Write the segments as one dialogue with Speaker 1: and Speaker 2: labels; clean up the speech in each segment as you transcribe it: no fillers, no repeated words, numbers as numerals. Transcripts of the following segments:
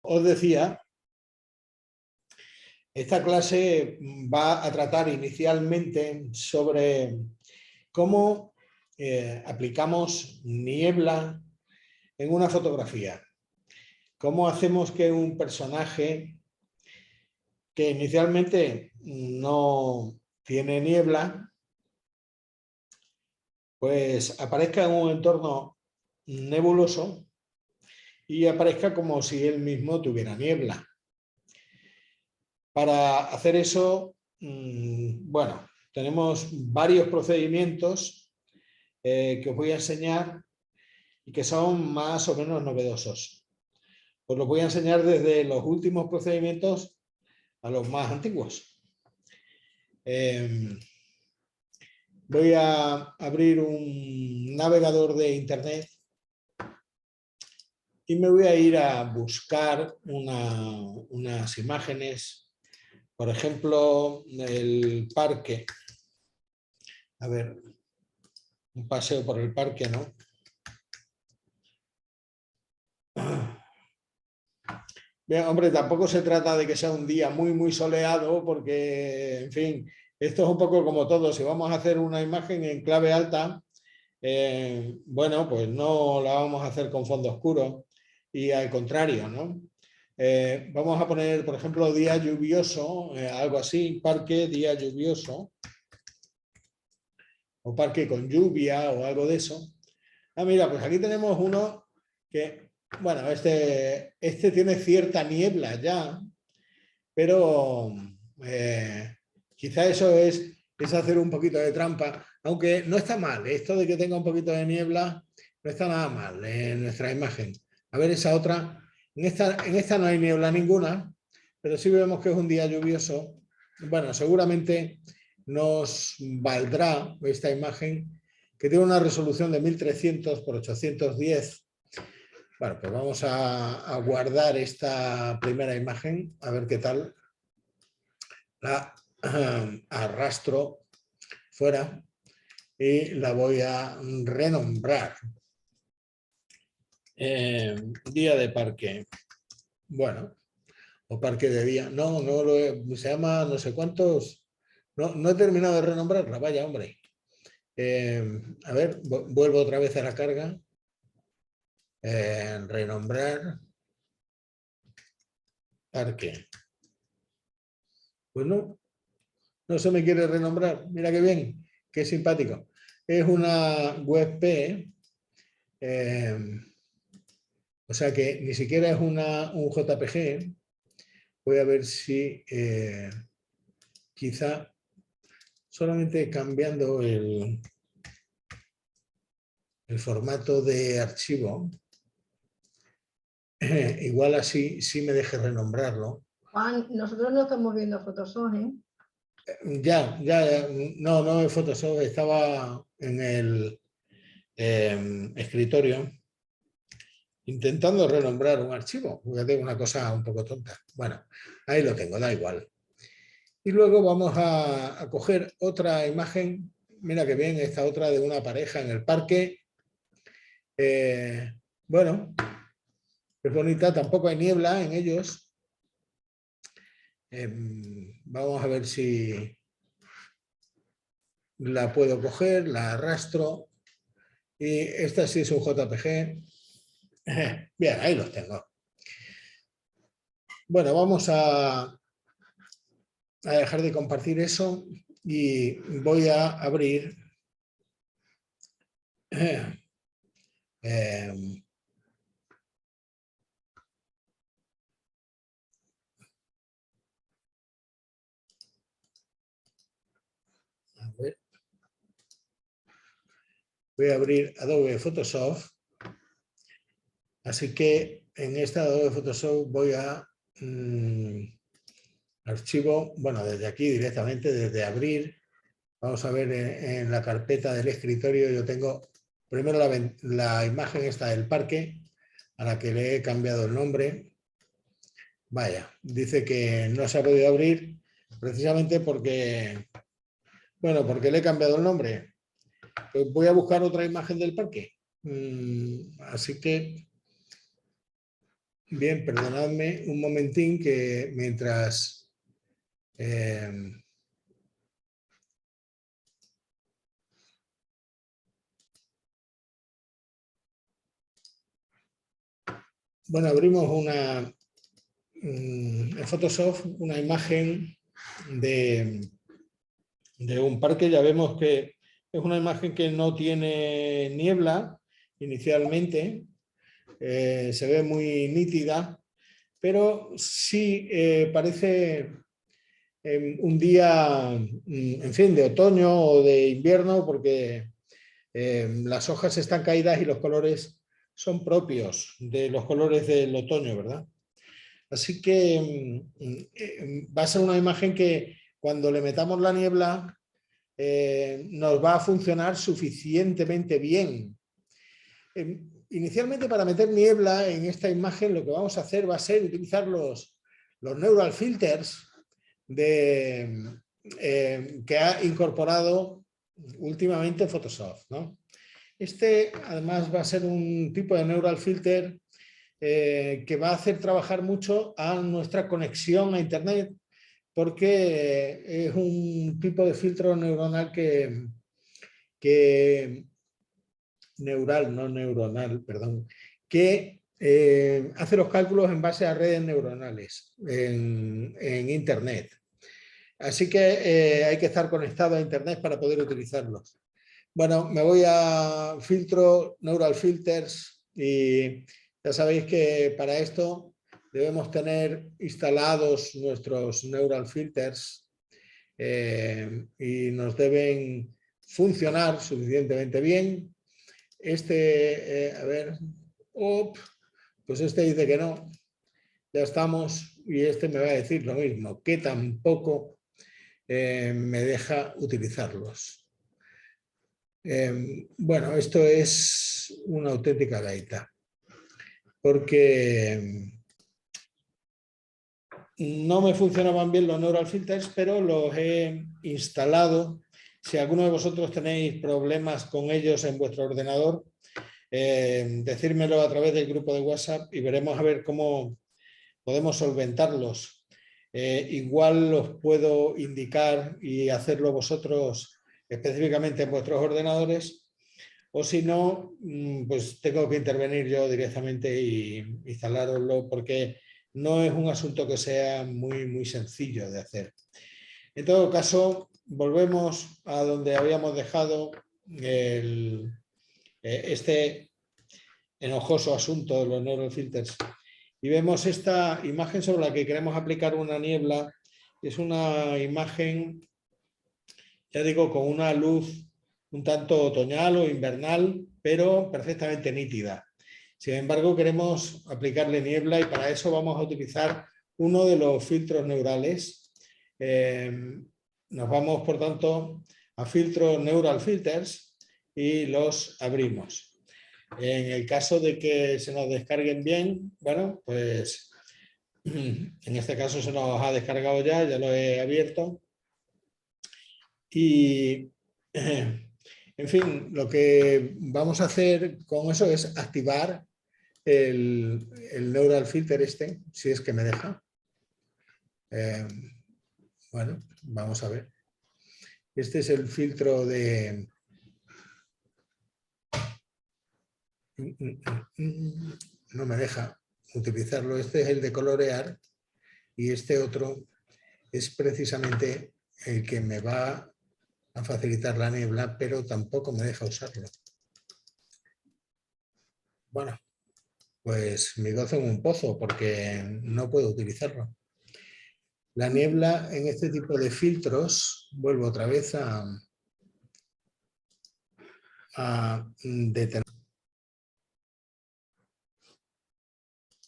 Speaker 1: os decía, esta clase va a tratar inicialmente sobre cómo aplicamos niebla en una fotografía. Cómo hacemos que un personaje que inicialmente no tiene niebla, pues aparezca en un entorno nebuloso y aparezca como si él mismo tuviera niebla. Para hacer eso, bueno, tenemos varios procedimientos que os voy a enseñar y que son más o menos novedosos. Os los voy a enseñar desde los últimos procedimientos a los más antiguos. Voy a abrir un navegador de internet y me voy a ir a buscar unas imágenes, por ejemplo, el parque. A ver, un paseo por el parque, ¿no? Bien, hombre, tampoco se trata de que sea un día muy soleado, porque, en fin, esto es un poco como todo. Si vamos a hacer una imagen en clave alta, bueno, pues no la vamos a hacer con fondo oscuro y al contrario, ¿no? Vamos a poner, por ejemplo, día lluvioso, algo así, parque, día lluvioso, o parque con lluvia o algo de eso. Ah, mira, pues aquí tenemos uno que, bueno, este tiene cierta niebla ya, pero quizá eso es hacer un poquito de trampa, aunque no está mal. Esto de que tenga un poquito de niebla no está nada mal en nuestra imagen. A ver esa otra. En esta no hay niebla ninguna, pero sí vemos que es un día lluvioso. Bueno, seguramente nos valdrá esta imagen, que tiene una resolución de 1300 por 810. Bueno, pues vamos a guardar esta primera imagen, a ver qué tal. La arrastro fuera y la voy a renombrar. Día de parque. Bueno, o parque de día. No, se llama no sé cuántos. No he terminado de renombrarla, vaya hombre. A ver, vuelvo otra vez a la carga. Renombrar. Parque. Pues no se me quiere renombrar. Mira qué bien, qué simpático. Es una WebP, o sea que ni siquiera es un JPG. Voy a ver si quizá solamente cambiando el formato de archivo, igual así sí me deje renombrarlo.
Speaker 2: Juan, nosotros no estamos viendo Photoshop, ¿eh?
Speaker 1: Ya, no es Photoshop, estaba en el escritorio intentando renombrar un archivo. Fíjate, una cosa un poco tonta. Bueno, ahí lo tengo, da igual. Y luego vamos a coger otra imagen. Mira qué bien, esta otra de una pareja en el parque. Bueno, es bonita, tampoco hay niebla en ellos. Vamos a ver si la puedo coger, la arrastro. Y esta sí es un JPG. Bien, ahí los tengo. Bueno, vamos a dejar de compartir eso y voy a abrir a ver. Voy a abrir Adobe Photoshop. Así que en esta Adobe Photoshop voy a archivo, bueno, desde aquí directamente, desde abrir. Vamos a ver en la carpeta del escritorio, yo tengo primero la imagen esta del parque, a la que le he cambiado el nombre. Vaya, dice que no se ha podido abrir precisamente porque, bueno, porque le he cambiado el nombre. Pues voy a buscar otra imagen del parque. Así que Bien, perdonadme un momentín que mientras... bueno, abrimos en Photoshop una imagen de un parque. Ya vemos que es una imagen que no tiene niebla inicialmente, se ve muy nítida, pero sí parece un día, en fin, de otoño o de invierno, porque las hojas están caídas y los colores son propios de los colores del otoño, ¿verdad? Así que va a ser una imagen que cuando le metamos la niebla nos va a funcionar suficientemente bien. Inicialmente, para meter niebla en esta imagen, lo que vamos a hacer va a ser utilizar los neural filters que ha incorporado últimamente Photoshop, ¿no? Este, además, va a ser un tipo de neural filter que va a hacer trabajar mucho a nuestra conexión a Internet, porque es un tipo de filtro neuronal que hace los cálculos en base a redes neuronales en Internet. Así que hay que estar conectado a Internet para poder utilizarlos. Bueno, me voy a filtro, neural filters, y ya sabéis que para esto debemos tener instalados nuestros neural filters y nos deben funcionar suficientemente bien. A ver, pues este dice que no, ya estamos, y este me va a decir lo mismo, que tampoco me deja utilizarlos. Bueno, esto es una auténtica gaita, porque no me funcionaban bien los neural filters, pero los he instalado. Si alguno de vosotros tenéis problemas con ellos en vuestro ordenador, decírmelo a través del grupo de WhatsApp y veremos a ver cómo podemos solventarlos. Igual los puedo indicar y hacerlo vosotros específicamente en vuestros ordenadores, o si no, pues tengo que intervenir yo directamente y instalároslo, porque no es un asunto que sea muy sencillo de hacer. En todo caso, volvemos a donde habíamos dejado este enojoso asunto de los neural filters. Y vemos esta imagen sobre la que queremos aplicar una niebla. Es una imagen, ya digo, con una luz un tanto otoñal o invernal, pero perfectamente nítida. Sin embargo, queremos aplicarle niebla y para eso vamos a utilizar uno de los filtros neurales. Nos vamos, por tanto, a filtro neural filters y los abrimos. En el caso de que se nos descarguen bien, bueno, pues en este caso se nos ha descargado ya lo he abierto. Y, en fin, lo que vamos a hacer con eso es activar el neural filter este, si es que me deja. Bueno, vamos a ver. Este es el filtro de... No me deja utilizarlo. Este es el de colorear y este otro es precisamente el que me va a facilitar la niebla, pero tampoco me deja usarlo. Bueno, pues mi gozo en un pozo, porque no puedo utilizarlo. La niebla en este tipo de filtros, vuelvo otra vez a detener.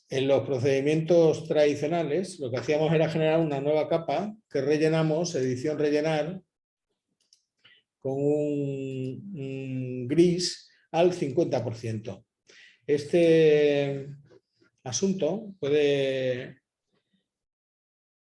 Speaker 1: En los procedimientos tradicionales, lo que hacíamos era generar una nueva capa que rellenamos, edición rellenar, con un gris al 50%. Este asunto puede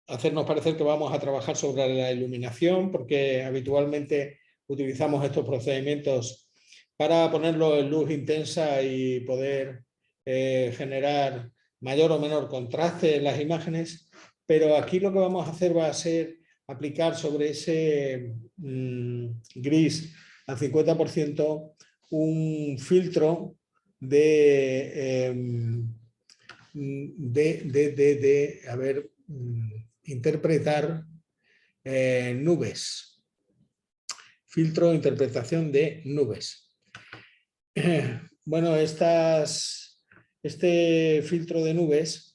Speaker 1: hacernos parecer que vamos a trabajar sobre la iluminación, porque habitualmente utilizamos estos procedimientos para ponerlo en luz intensa y poder generar mayor o menor contraste en las imágenes, pero aquí lo que vamos a hacer va a ser aplicar sobre ese gris al 50% un filtro de interpretar nubes. Filtro de interpretación de nubes. Bueno, este filtro de nubes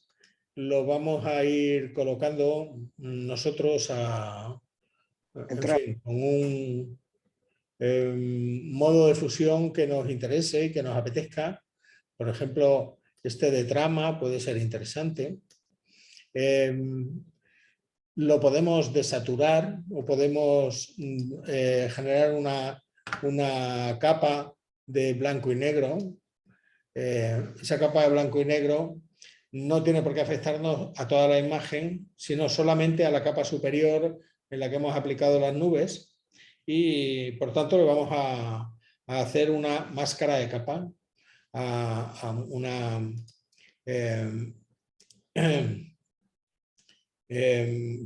Speaker 1: lo vamos a ir colocando nosotros en fin, con un modo de fusión que nos interese y que nos apetezca. Por ejemplo, este de trama puede ser interesante. Lo podemos desaturar o podemos generar una capa de blanco y negro. Esa capa de blanco y negro no tiene por qué afectarnos a toda la imagen, sino solamente a la capa superior en la que hemos aplicado las nubes y por tanto le vamos a hacer una máscara de capa,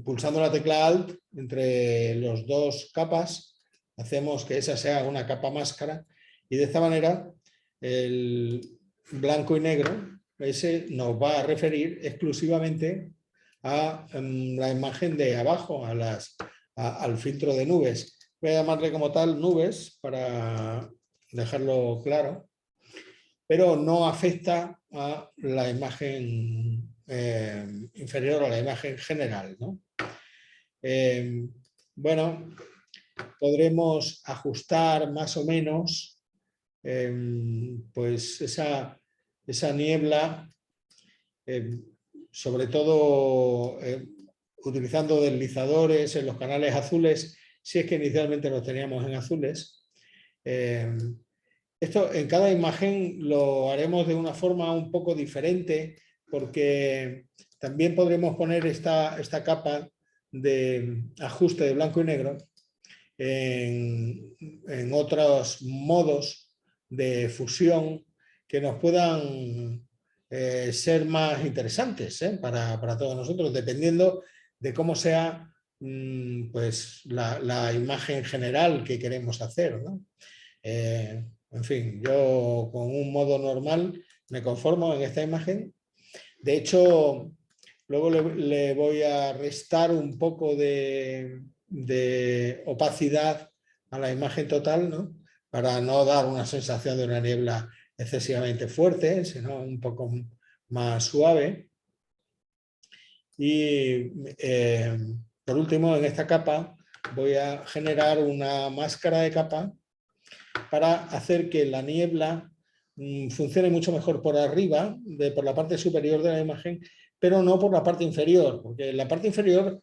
Speaker 1: pulsando la tecla Alt entre los dos capas, hacemos que esa sea una capa máscara y de esta manera el blanco y negro ese nos va a referir exclusivamente a la imagen de abajo, al filtro de nubes. Voy a llamarle como tal nubes para dejarlo claro, pero no afecta a la imagen inferior, a la imagen general, ¿no? Bueno, podremos ajustar más o menos pues esa niebla, sobre todo utilizando deslizadores en los canales azules, si es que inicialmente los teníamos en azules. Esto en cada imagen lo haremos de una forma un poco diferente porque también podremos poner esta capa de ajuste de blanco y negro en otros modos de fusión que nos puedan ser más interesantes para todos nosotros, dependiendo de cómo sea pues la imagen general que queremos hacer, ¿no? En fin, yo con un modo normal me conformo en esta imagen. De hecho, luego le voy a restar un poco de opacidad a la imagen total, ¿no? Para no dar una sensación de una niebla excesivamente fuerte, sino un poco más suave. Y por último, en esta capa voy a generar una máscara de capa para hacer que la niebla funcione mucho mejor por arriba, por la parte superior de la imagen, pero no por la parte inferior, porque en la parte inferior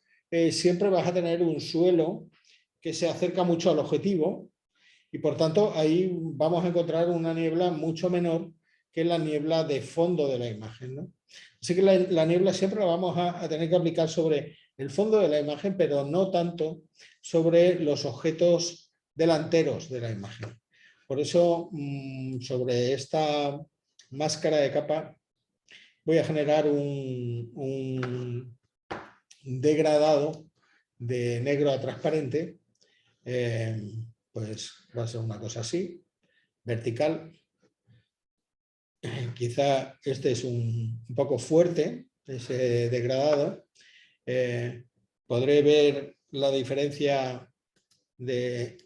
Speaker 1: siempre vas a tener un suelo que se acerca mucho al objetivo y por tanto ahí vamos a encontrar una niebla mucho menor que la niebla de fondo de la imagen, ¿no? Así que la niebla siempre la vamos a tener que aplicar sobre el fondo de la imagen, pero no tanto sobre los objetos delanteros de la imagen. Por eso, sobre esta máscara de capa voy a generar un degradado de negro a transparente. Pues va a ser una cosa así, vertical. Quizá este es un poco fuerte, ese degradado. Podré ver la diferencia de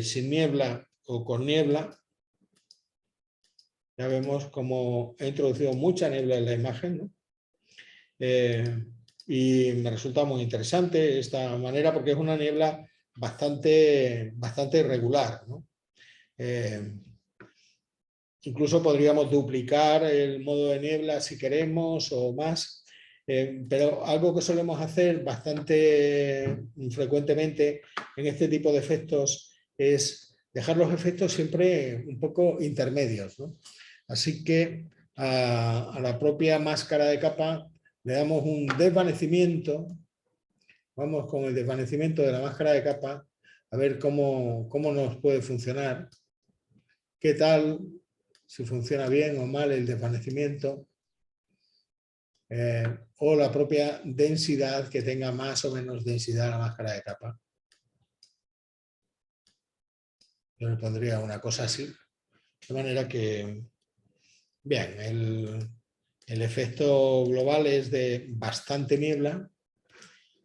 Speaker 1: sin niebla o con niebla. Ya vemos cómo he introducido mucha niebla en la imagen, ¿no? Y me resulta muy interesante esta manera porque es una niebla bastante irregular, ¿no? Incluso podríamos duplicar el modo de niebla si queremos o más, pero algo que solemos hacer bastante frecuentemente en este tipo de efectos es dejar los efectos siempre un poco intermedios, ¿no? Así que a la propia máscara de capa le damos un desvanecimiento. Vamos con el desvanecimiento de la máscara de capa a ver cómo nos puede funcionar. ¿Qué tal? Si funciona bien o mal el desvanecimiento. o la propia densidad, que tenga más o menos densidad la máscara de capa. Yo le pondría una cosa así, de manera que, bien, el efecto global es de bastante niebla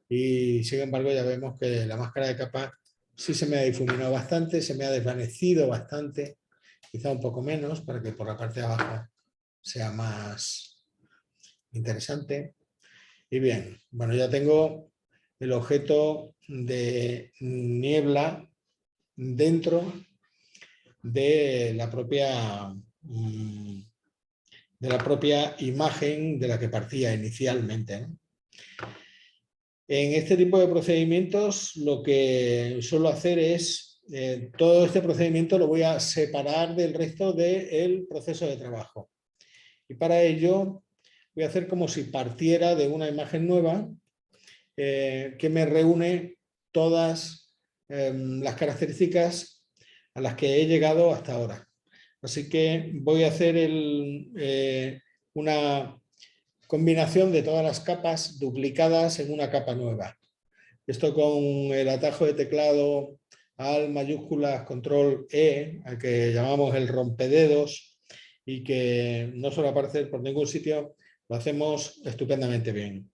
Speaker 1: y sin embargo ya vemos que la máscara de capa sí se me ha difuminado bastante, se me ha desvanecido bastante, quizá un poco menos para que por la parte de abajo sea más interesante. Y bien, bueno, ya tengo el objeto de niebla dentro de la propia imagen de la que partía inicialmente, ¿no? En este tipo de procedimientos lo que suelo hacer es, todo este procedimiento lo voy a separar del resto del proceso de trabajo. Y para ello voy a hacer como si partiera de una imagen nueva que me reúne todas las características a las que he llegado hasta ahora. Así que voy a hacer una combinación de todas las capas duplicadas en una capa nueva. Esto con el atajo de teclado al mayúsculas control E, al que llamamos el rompededos, y que no suele aparecer por ningún sitio, lo hacemos estupendamente bien.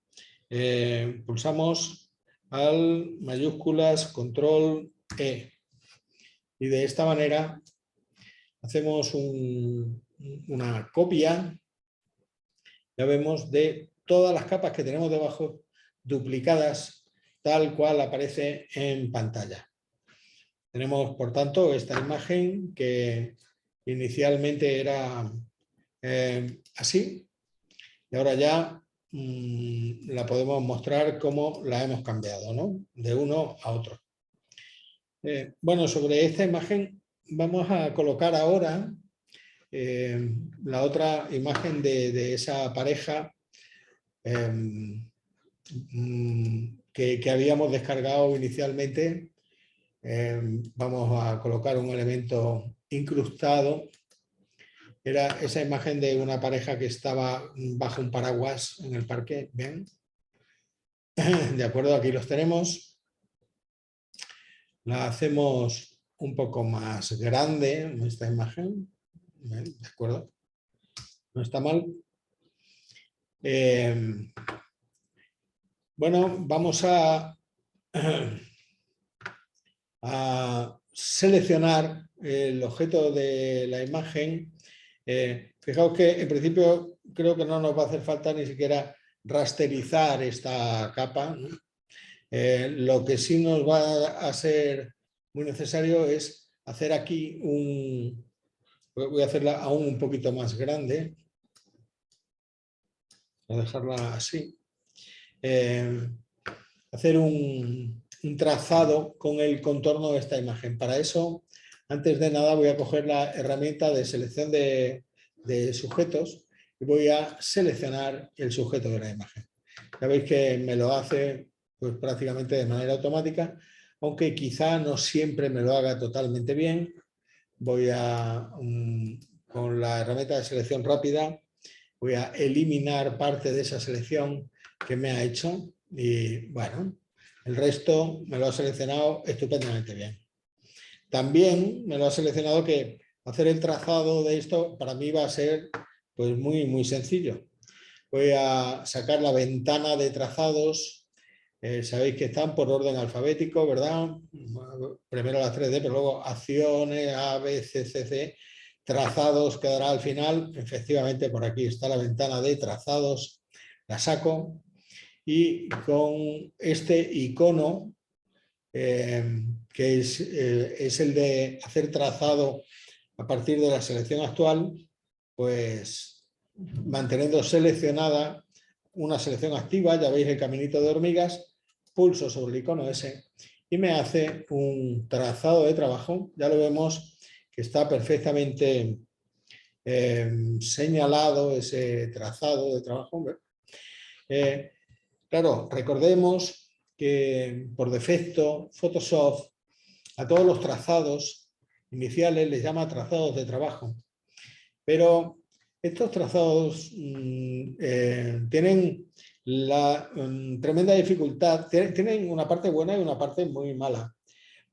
Speaker 1: Pulsamos al mayúsculas control E y de esta manera hacemos una copia, ya vemos, de todas las capas que tenemos debajo duplicadas tal cual aparece en pantalla. Tenemos, por tanto, esta imagen que inicialmente era así y ahora ya la podemos mostrar cómo la hemos cambiado, ¿no? De uno a otro. Bueno, sobre esta imagen vamos a colocar ahora la otra imagen de esa pareja que habíamos descargado inicialmente. Vamos a colocar un elemento incrustado. Era esa imagen de una pareja que estaba bajo un paraguas en el parque. Bien. De acuerdo, aquí los tenemos. La hacemos un poco más grande, esta imagen. Bien, de acuerdo. No está mal. Bueno, vamos a seleccionar el objeto de la imagen. Fijaos que en principio creo que no nos va a hacer falta ni siquiera rasterizar esta capa, ¿no? Lo que sí nos va a ser muy necesario es hacer aquí voy a hacerla aún un poquito más grande, voy a dejarla así, hacer un trazado con el contorno de esta imagen. Para eso, antes de nada, voy a coger la herramienta de selección de sujetos y voy a seleccionar el sujeto de la imagen. Ya veis que me lo hace pues, prácticamente de manera automática, aunque quizá no siempre me lo haga totalmente bien. Voy con la herramienta de selección rápida, voy a eliminar parte de esa selección que me ha hecho y bueno, el resto me lo ha seleccionado estupendamente bien. También me lo ha seleccionado que hacer el trazado de esto para mí va a ser pues muy sencillo. Voy a sacar la ventana de trazados. Sabéis que están por orden alfabético, ¿verdad? Primero las 3D, pero luego acciones, A, B, C, C, C. Trazados quedará al final. Efectivamente, por aquí está la ventana de trazados. La saco y con este icono, que es el de hacer trazado a partir de la selección actual, pues manteniendo seleccionada una selección activa, ya veis el caminito de hormigas, pulso sobre el icono ese y me hace un trazado de trabajo. Ya lo vemos que está perfectamente señalado ese trazado de trabajo. Claro, recordemos que por defecto Photoshop a todos los trazados iniciales les llama trazados de trabajo, pero estos trazados tienen la tremenda dificultad, tienen una parte buena y una parte muy mala.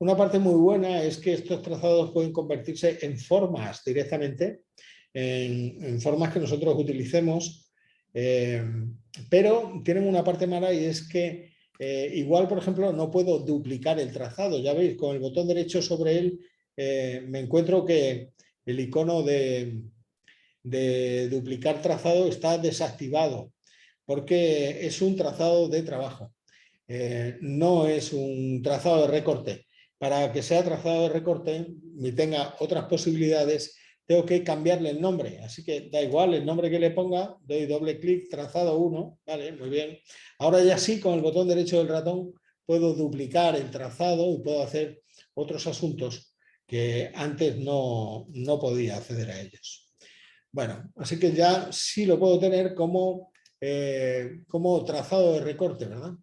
Speaker 1: Una parte muy buena es que estos trazados pueden convertirse en formas directamente, en formas que nosotros utilicemos, pero tienen una parte mala y es que igual, por ejemplo, no puedo duplicar el trazado. Ya veis, con el botón derecho sobre él me encuentro que el icono de duplicar trazado está desactivado porque es un trazado de trabajo, no es un trazado de recorte. Para que sea trazado de recorte y tenga otras posibilidades, tengo que cambiarle el nombre. Así que da igual el nombre que le ponga, doy doble clic, trazado 1, vale, muy bien. Ahora ya sí, con el botón derecho del ratón, puedo duplicar el trazado y puedo hacer otros asuntos que antes no podía acceder a ellos. Bueno, así que ya sí lo puedo tener como trazado de recorte, ¿verdad?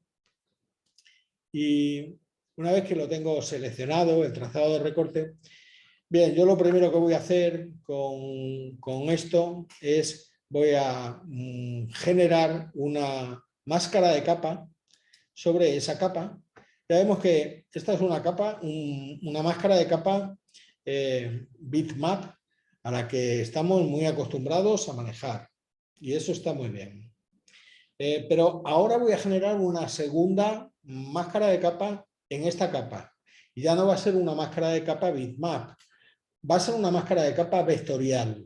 Speaker 1: Y una vez que lo tengo seleccionado, el trazado de recorte, bien, yo lo primero que voy a hacer con esto es voy a generar una máscara de capa sobre esa capa. Ya vemos que esta es una capa, una máscara de capa bitmap a la que estamos muy acostumbrados a manejar. Y eso está muy bien. Pero ahora voy a generar una segunda máscara de capa en esta capa. Y ya no va a ser una máscara de capa bitmap, va a ser una máscara de capa vectorial.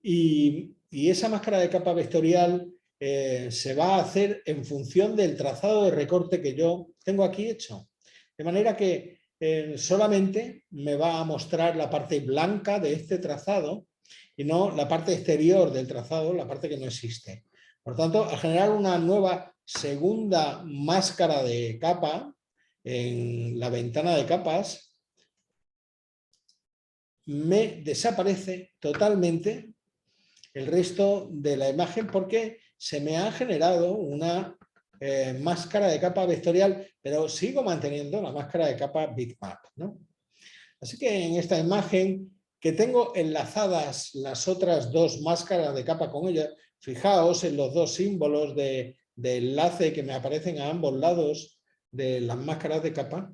Speaker 1: Y esa máscara de capa vectorial se va a hacer en función del trazado de recorte que yo tengo aquí hecho. De manera que solamente me va a mostrar la parte blanca de este trazado y no la parte exterior del trazado, la parte que no existe. Por tanto, al generar una nueva segunda máscara de capa en la ventana de capas, me desaparece totalmente el resto de la imagen porque se me ha generado una máscara de capa vectorial, pero sigo manteniendo la máscara de capa bitmap, ¿no? Así que en esta imagen que tengo enlazadas las otras dos máscaras de capa con ella, fijaos en los dos símbolos de enlace que me aparecen a ambos lados de las máscaras de capa,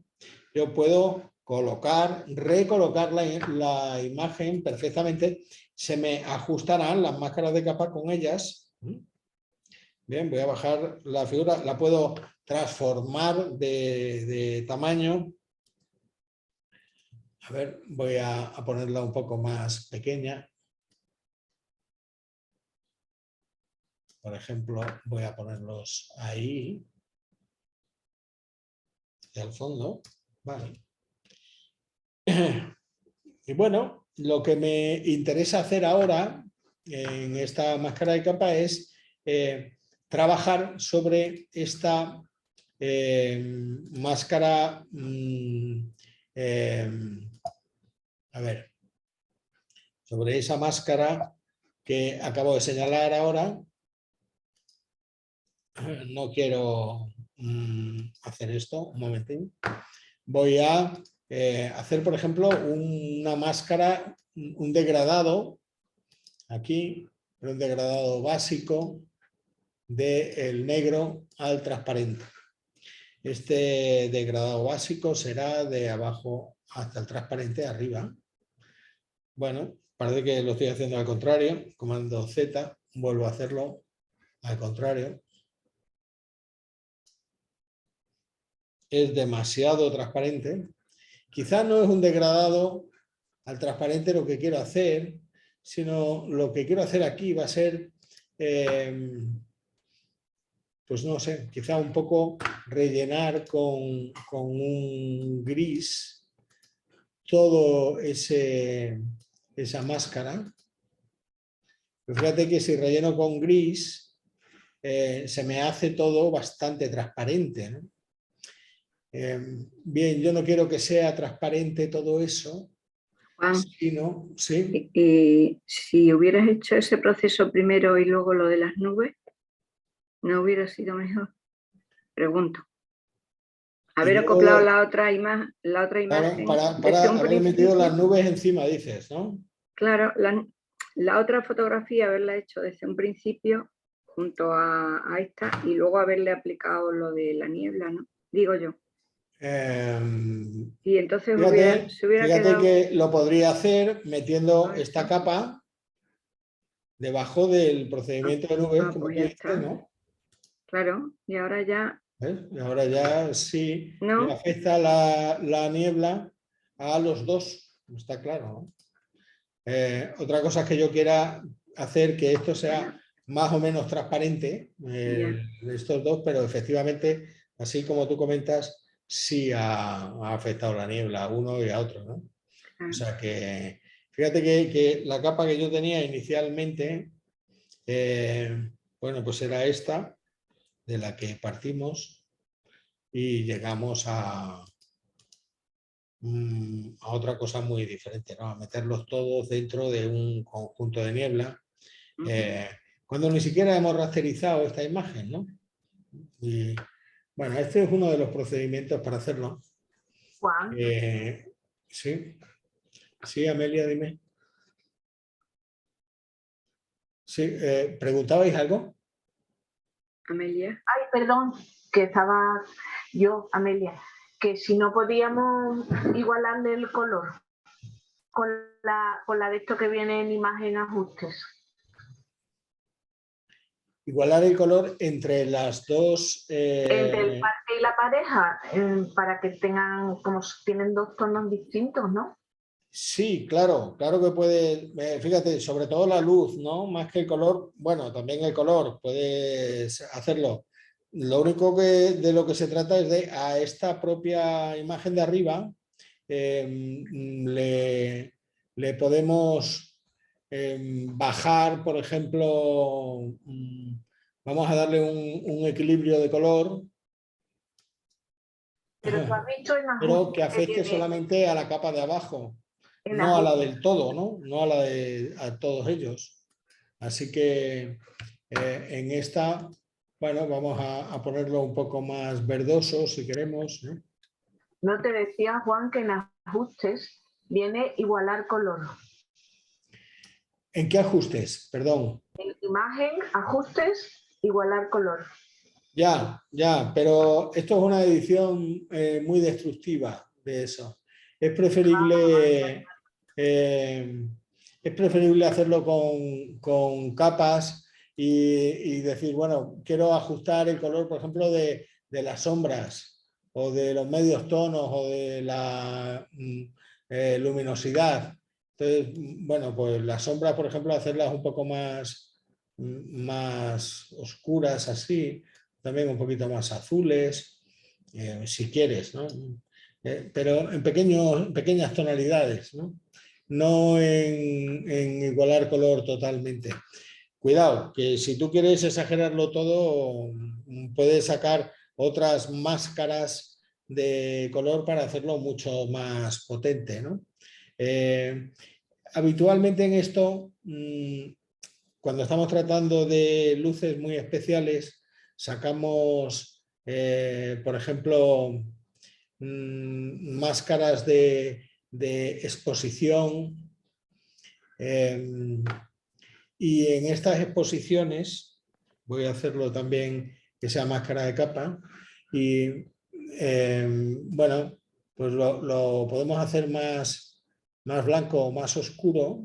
Speaker 1: yo puedo colocar, recolocar la imagen perfectamente, se me ajustarán las máscaras de capa con ellas. Bien, voy a bajar la figura, la puedo transformar de tamaño. A ver, voy a ponerla un poco más pequeña. Por ejemplo, voy a ponerlos ahí, al fondo. Vale. Y bueno, lo que me interesa hacer ahora en esta máscara de capa es trabajar sobre esta máscara, a ver, sobre esa máscara que acabo de señalar ahora. No quiero hacer esto, un momentín. Voy a hacer, por ejemplo, una máscara, un degradado, aquí, un degradado básico del negro al transparente. Este degradado básico será de abajo hasta el transparente arriba. Bueno, parece que lo estoy haciendo al contrario. Comando Z, vuelvo a hacerlo al contrario. Es demasiado transparente. Quizás no es un degradado al transparente lo que quiero hacer, sino lo que quiero hacer aquí va a ser, pues no sé, quizá un poco rellenar con un gris todo esa máscara. Pero fíjate que si relleno con gris, se me hace todo bastante transparente, ¿no? Bien, yo no quiero que sea transparente todo eso,
Speaker 3: Juan,
Speaker 1: sino, ¿sí?
Speaker 3: Si hubieras hecho ese proceso primero y luego lo de las nubes, ¿no hubiera sido mejor? Pregunto. Haber acoplado la otra imagen.
Speaker 1: Claro, para haber metido las nubes encima, dices, ¿no?
Speaker 3: Claro, La otra fotografía haberla hecho desde un principio junto a esta y luego haberle aplicado lo de la niebla, ¿no? Digo yo. Y entonces se hubiera
Speaker 1: fíjate
Speaker 3: quedado...
Speaker 1: que lo podría hacer metiendo
Speaker 3: Ah,
Speaker 1: esta capa debajo del procedimiento de nubes, como
Speaker 3: pues
Speaker 1: tú
Speaker 3: ya
Speaker 1: dices,
Speaker 3: está.
Speaker 1: ¿no?
Speaker 3: Claro, y ahora ya...
Speaker 1: ¿Ves? Y ahora ya sí
Speaker 3: No,
Speaker 1: le afecta la niebla a los dos, está claro, ¿no? Otra cosa es que yo quiera hacer que esto sea más o menos transparente, estos dos, pero efectivamente, así como tú comentas, sí ha afectado la niebla a uno y a otro, ¿no? O sea que, fíjate que la capa que yo tenía inicialmente, bueno, pues era esta, de la que partimos y llegamos a otra cosa muy diferente, ¿no? A meterlos todos dentro de un conjunto de niebla, cuando ni siquiera hemos rasterizado esta imagen, ¿no? Y bueno, este es uno de los procedimientos para hacerlo.
Speaker 4: Juan,
Speaker 1: Sí, sí, Amelia, dime. Sí, ¿preguntabais algo?
Speaker 3: Amelia.
Speaker 4: ay, perdón, que estaba yo, Amelia, que si no podíamos igualarle el color con la de esto que viene en imagen ajustes.
Speaker 1: Igualar el color entre las dos.
Speaker 4: Entre el parque y la pareja, para que tengan, como tienen dos tonos distintos, ¿no?
Speaker 1: Sí, claro, claro que puede, fíjate, sobre todo la luz, ¿no? Más que el color, bueno, también el color, puedes hacerlo. Lo único que de lo que se trata es de a esta propia imagen de arriba le podemos bajar, por ejemplo, vamos a darle un equilibrio de color,
Speaker 4: Pero tú has visto en
Speaker 1: pero
Speaker 4: ajustes
Speaker 1: que afecte
Speaker 4: viene
Speaker 1: solamente a la capa de abajo,
Speaker 4: en
Speaker 1: no a la
Speaker 4: ajustes.
Speaker 1: del todo, ¿no? No a la de a todos ellos. Así que en esta, bueno, vamos a ponerlo un poco más verdoso si queremos, ¿no?
Speaker 4: No te decía, Juan, que en ajustes viene igualar color.
Speaker 1: ¿En qué ajustes? Perdón.
Speaker 4: En imagen, ajustes, igualar color.
Speaker 1: Ya, pero esto es una edición muy destructiva de eso. Es preferible, hacerlo con capas y decir, bueno, quiero ajustar el color, por ejemplo, de las sombras o de los medios tonos o de la luminosidad. Entonces, bueno, pues las sombras, por ejemplo, hacerlas un poco más oscuras así, también un poquito más azules, si quieres, ¿no? Pero en pequeñas tonalidades, ¿no? No en igualar color totalmente. Cuidado, que si tú quieres exagerarlo todo, puedes sacar otras máscaras de color para hacerlo mucho más potente, ¿no? Habitualmente en esto, cuando estamos tratando de luces muy especiales, sacamos, por ejemplo, máscaras de exposición, y en estas exposiciones, voy a hacerlo también que sea máscara de capa, y bueno, pues lo podemos hacer más blanco o más oscuro,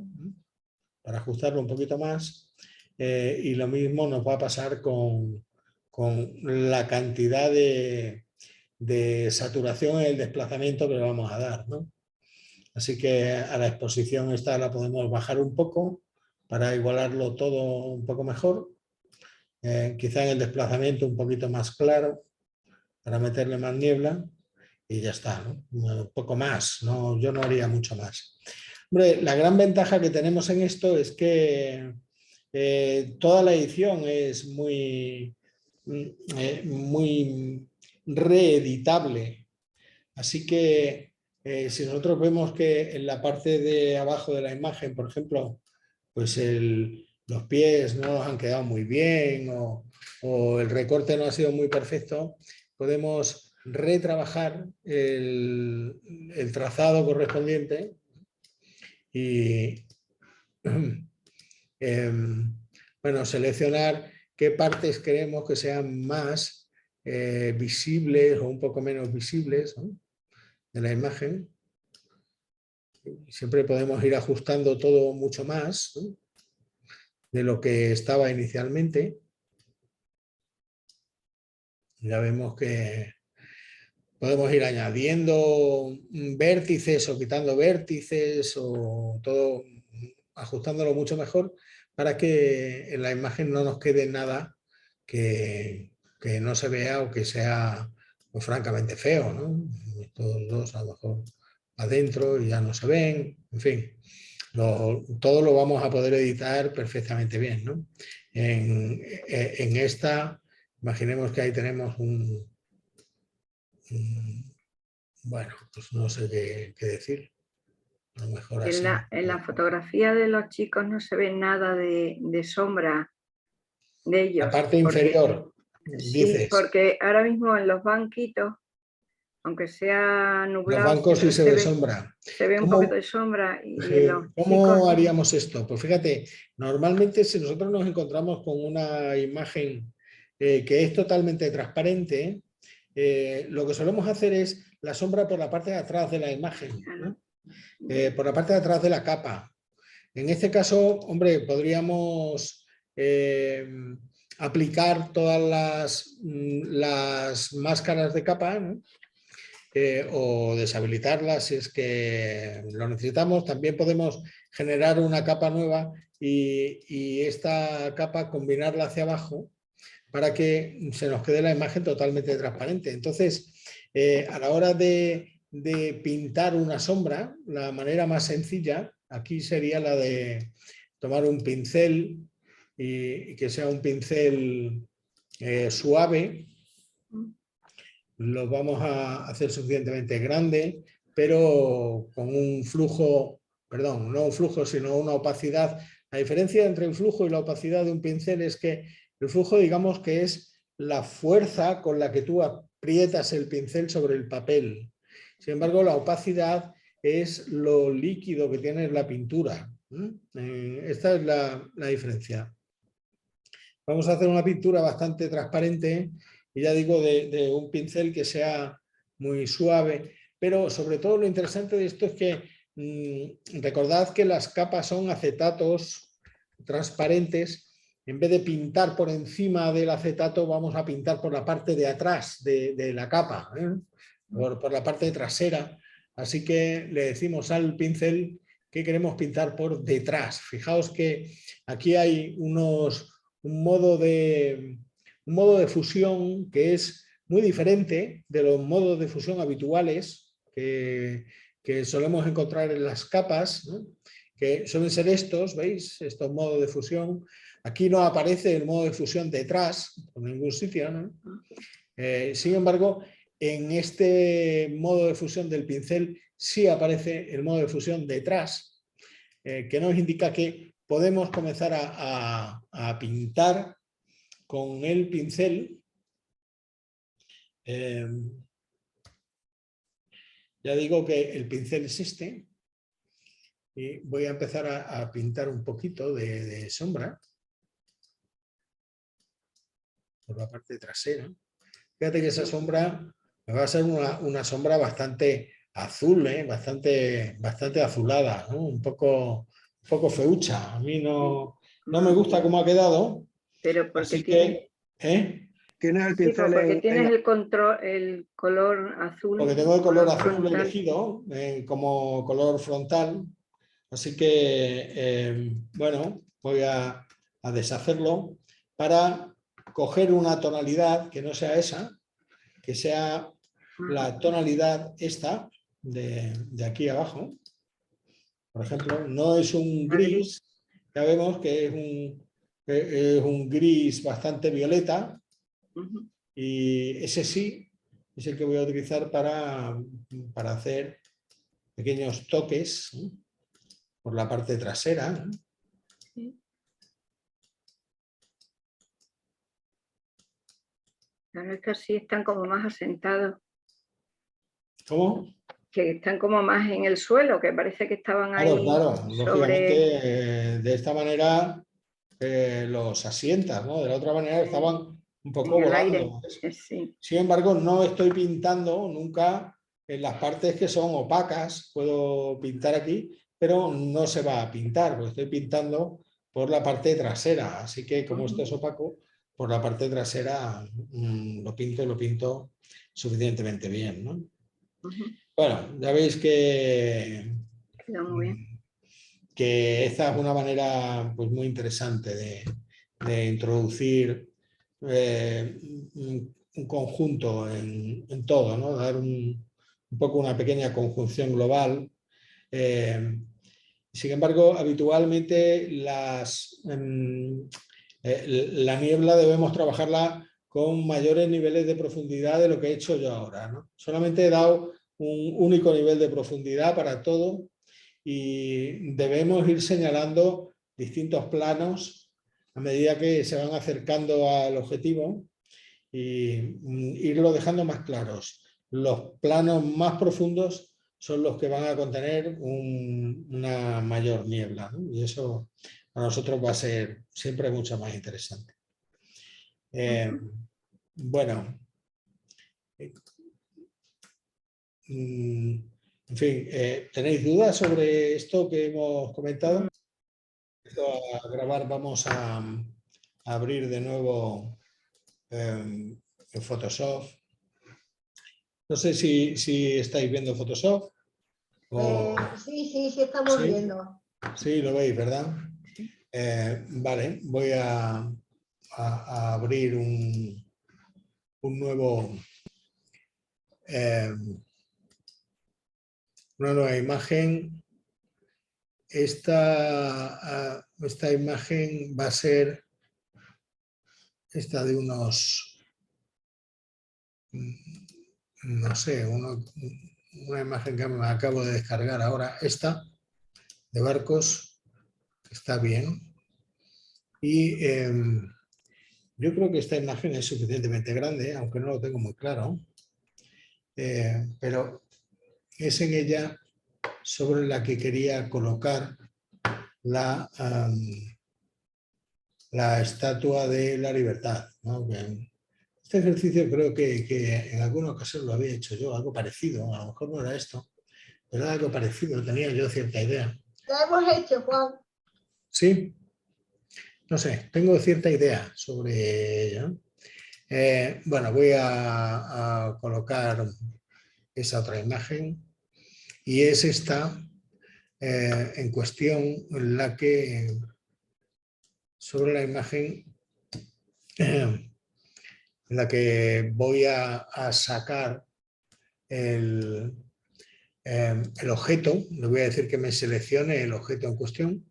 Speaker 1: para ajustarlo un poquito más, y lo mismo nos va a pasar con la cantidad de saturación en el desplazamiento que le vamos a dar, ¿no? Así que a la exposición esta la podemos bajar un poco para igualarlo todo un poco mejor, quizá en el desplazamiento un poquito más claro para meterle más niebla y ya está, ¿no? Un poco más, no, yo no haría mucho más. Hombre, la gran ventaja que tenemos en esto es que toda la edición es muy reeditable. Así que si nosotros vemos que en la parte de abajo de la imagen, por ejemplo, pues los pies no nos han quedado muy bien o el recorte no ha sido muy perfecto, podemos retrabajar el trazado correspondiente y bueno, seleccionar qué partes queremos que sean más visibles o un poco menos visibles, ¿no?, de la imagen. Siempre podemos ir ajustando todo mucho más, ¿no?, de lo que estaba inicialmente. Ya vemos que podemos ir añadiendo vértices o quitando vértices o todo ajustándolo mucho mejor para que en la imagen no nos quede nada que no se vea o que sea pues, francamente feo, ¿no? Estos dos a lo mejor adentro y ya no se ven, en fin. Todo lo vamos a poder editar perfectamente bien, ¿no? En esta, imaginemos que ahí tenemos bueno, pues no sé qué decir. A lo mejor así.
Speaker 3: En la fotografía de los chicos no se ve nada de sombra de ellos.
Speaker 1: La parte inferior,
Speaker 3: sí,
Speaker 1: dices.
Speaker 3: porque ahora mismo en los banquitos, aunque sea nublado,
Speaker 1: los bancos sí se ve sombra.
Speaker 3: Se ve un poquito de sombra. Y los
Speaker 1: ¿Cómo
Speaker 3: chicos,
Speaker 1: haríamos esto? Pues fíjate, normalmente si nosotros nos encontramos con una imagen que es totalmente transparente, lo que solemos hacer es la sombra por la parte de atrás de la imagen, ¿no? Por la parte de atrás de la capa. En este caso, hombre, podríamos aplicar todas las máscaras de capa, ¿no? O deshabilitarlas si es que lo necesitamos. También podemos generar una capa nueva y esta capa combinarla hacia abajo para que se nos quede la imagen totalmente transparente. Entonces, a la hora de pintar una sombra, la manera más sencilla aquí sería la de tomar un pincel y que sea un pincel suave. Lo vamos a hacer suficientemente grande, pero con un flujo, perdón, no un flujo, sino una opacidad. La diferencia entre el flujo y la opacidad de un pincel es que el flujo, digamos que es la fuerza con la que tú aprietas el pincel sobre el papel. Sin embargo, la opacidad es lo líquido que tiene la pintura. Esta es la diferencia. Vamos a hacer una pintura bastante transparente y ya digo, de un pincel que sea muy suave, pero sobre todo lo interesante de esto es que recordad que las capas son acetatos transparentes. En vez de pintar por encima del acetato, vamos a pintar por la parte de atrás de la capa, por la parte trasera. Así que le decimos al pincel que queremos pintar por detrás. Fijaos que aquí hay un modo de fusión que es muy diferente de los modos de fusión habituales que solemos encontrar en las capas, ¿no?, que suelen ser estos, ¿veis? Estos modos de fusión. Aquí no aparece el modo de fusión detrás, por ningún sitio, ¿no? Sin embargo, en este modo de fusión del pincel sí aparece el modo de fusión detrás, que nos indica que podemos comenzar a pintar con el pincel. Ya digo que el pincel es este y voy a empezar a pintar un poquito de sombra por la parte trasera. Fíjate que esa sombra me va a ser una sombra bastante azul, bastante azulada, ¿no? Un poco feucha. A mí no me gusta cómo ha quedado.
Speaker 3: Pero porque
Speaker 1: así que,
Speaker 5: Tienes el pincel
Speaker 3: porque tienes el color azul.
Speaker 1: Porque tengo el color azul
Speaker 3: frontal
Speaker 1: elegido como color frontal. Así que, bueno, voy a deshacerlo para coger una tonalidad que no sea esa, que sea la tonalidad esta de aquí abajo. Por ejemplo, no es un gris, ya vemos que es un gris bastante violeta. Y ese sí es el que voy a utilizar para hacer pequeños toques, ¿no?, por la parte trasera, ¿no?
Speaker 3: Claro, estos sí están como más asentados.
Speaker 1: ¿Cómo?
Speaker 3: Que están como más en el suelo, que parece que estaban ahí.
Speaker 1: Claro, lógicamente de esta manera los asientas, ¿no? De la otra manera estaban un poco
Speaker 3: En el aire,
Speaker 1: volando.
Speaker 3: sí.
Speaker 1: Sin embargo, no estoy pintando nunca en las partes que son opacas. Puedo pintar aquí, pero no se va a pintar, porque estoy pintando por la parte trasera. Así que como esto es opaco, por la parte trasera lo pinto suficientemente bien, ¿no? Bueno, ya veis que,
Speaker 3: Queda muy bien.
Speaker 1: que esta es una manera pues, muy interesante de introducir un conjunto en todo, ¿no? Dar un poco una pequeña conjunción global. Sin embargo, habitualmente la niebla debemos trabajarla con mayores niveles de profundidad de lo que he hecho yo ahora, ¿no? Solamente he dado un único nivel de profundidad para todo y debemos ir señalando distintos planos a medida que se van acercando al objetivo y irlo dejando más claros. Los planos más profundos son los que van a contener una mayor niebla, ¿no? Y eso para nosotros va a ser siempre mucho más interesante. Bueno, en fin, ¿tenéis dudas sobre esto que hemos comentado? A grabar, vamos a abrir de nuevo en Photoshop. No sé si estáis viendo Photoshop.
Speaker 2: Sí, estamos
Speaker 1: ¿Sí?
Speaker 2: viendo.
Speaker 1: Sí, lo veis, ¿verdad? Vale, voy a abrir un nuevo, una nueva imagen. Esta imagen va a ser esta de unos, no sé, una imagen que me acabo de descargar ahora, esta de barcos, está bien. Y yo creo que esta imagen es suficientemente grande, aunque no lo tengo muy claro, pero es en ella sobre la que quería colocar la estatua de la libertad, ¿no? Este ejercicio creo que en alguna ocasión lo había hecho yo, algo parecido, a lo mejor no era esto, pero era algo parecido, tenía yo cierta idea.
Speaker 2: Ya hemos hecho, Juan.
Speaker 1: Sí, no sé, tengo cierta idea sobre ello. Bueno, voy a colocar esa otra imagen y es esta en cuestión la que sobre la imagen en la que voy a sacar el objeto, le voy a decir que me seleccione el objeto en cuestión,